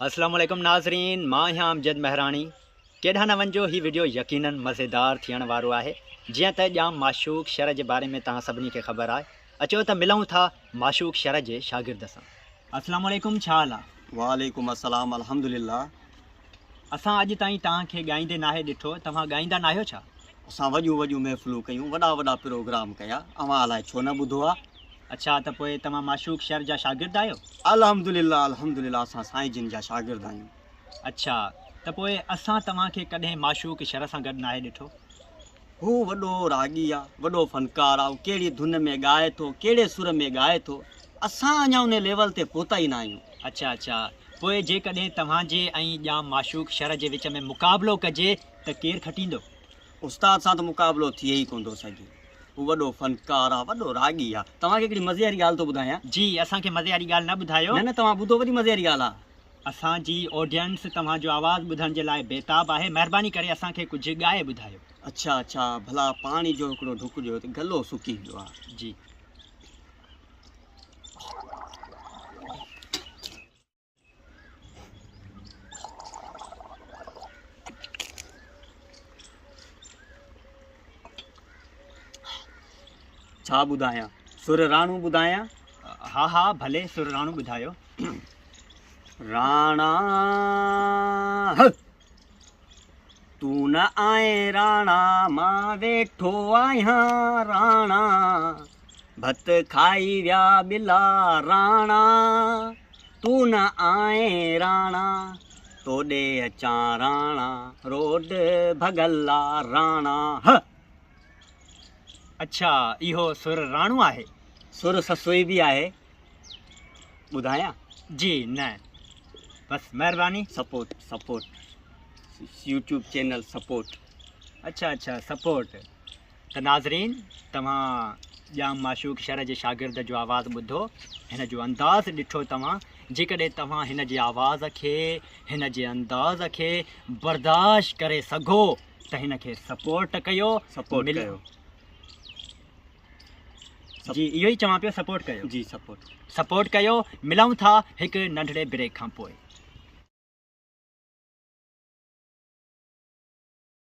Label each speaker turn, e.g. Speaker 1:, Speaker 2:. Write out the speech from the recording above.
Speaker 1: अस्सलाम वालेकुम नाज़रीन, मां यहाँ अमजद महरानी। केॾा न वञो, ही वीडियो यकीनन मज़ेदार थियण वारो आहे। जीअं त ॼाम माशूक शर जे बारे में तव्हां सभिनी खे ख़बर आहे। अचो त मिलूं था माशूक शर जे शागिर्द सां। अस्सलाम वालेकुम, छा हाल आहे?
Speaker 2: वालेकुम अस्सलाम, अल्हम्दुलिल्लाह।
Speaker 1: असां अॼु ताईं तव्हांखे ॻाईंदे नाहे ॾिठो, तव्हां ॻाईंदा न आहियो छा?
Speaker 2: असां वॾियूं वॾियूं महफ़िलूं कयूं, वॾा वॾा प्रोग्राम कया, अवां अलाए छो न ॿुधो आहे।
Speaker 1: अच्छा, त पोइ तव्हां माशूक शर जा शागिर्द आहियो?
Speaker 2: अल्हम्दुलिल्लाह अल्हम्दुलिल्लाह, असां साईं जिन जा शागिर्द आहियूं।
Speaker 1: अच्छा, त पोइ असां तव्हांखे कॾहिं माशूक शर सां गॾु नाहे ॾिठो?
Speaker 2: हू वॾो रागी आहे, वॾो फ़नकार आहे, कहिड़ी धुन में ॻाए थो, कहिड़े सुर में ॻाए थो। असां अञा उन लेवल ते पहुता ई न आहियूं।
Speaker 1: अच्छा अच्छा, पोइ जेकॾहिं तव्हांजे ऐं ॼाम माशूक शर जे विच में मुक़ाबिलो कजे त केरु खटींदो?
Speaker 2: उस्ताद सां त मुक़ाबिलो थिए ई कोन थो सघे। हू वॾो फ़नकार आहे, वॾो रागी आहे। तव्हांखे हिकिड़ी मज़े वारी ॻाल्हि थो ॿुधायां।
Speaker 1: जी, असांखे मज़े वारी ॻाल्हि न ॿुधायो।
Speaker 2: न तव्हां ॿुधो, वॾी मज़े वारी ॻाल्हि आहे।
Speaker 1: असांजी ऑडियंस तव्हांजो आवाज़ु ॿुधण जे लाइ बेताब आहे। महिरबानी करे असांखे कुझु ॻाए ॿुधायो।
Speaker 2: अच्छा अच्छा, भला पाणी जो हिकिड़ो ढुक ॾियो त गलो सुकी वियो आहे।
Speaker 1: जी,
Speaker 2: छा ॿुधायां? सुर राणू ॿुधायां?
Speaker 1: हा हा भले, सुर राणू ॿुधायो।
Speaker 2: राणा तू न आए राणा, मां वेठो आहियां राणा, भत खाई विया बिला राणा। तू न आए राणा, तोॾे अचां राणा, रोड भगला राणा।
Speaker 1: अच्छा, इहो सुर राणू आहे?
Speaker 2: सुर ससुई बि आहे। ॿुधायां?
Speaker 1: जी न, बसि महिरबानी।
Speaker 2: Support support, YouTube channel support.
Speaker 1: अच्छा अच्छा, सपोर्ट। त नाज़रीन, तव्हां ॼाम माशूक शर जे शागिर्द जो आवाज़ु ॿुधो, हिन जो अंदाज़ ॾिठो तव्हां। जेकॾहिं तव्हां हिन जे आवाज़ खे, हिन जे अंदाज़ खे बर्दाश्त करे सघो त हिन खे सपोर्ट कयो।
Speaker 2: सपोर्ट कयो।
Speaker 1: जी, इहो ई चवां पियो, सपोर्ट कयो।
Speaker 2: जी सपोर्ट
Speaker 1: सपोर्ट कयो। मिलूं था हिकु नंढड़े ब्रेक खां पोइ।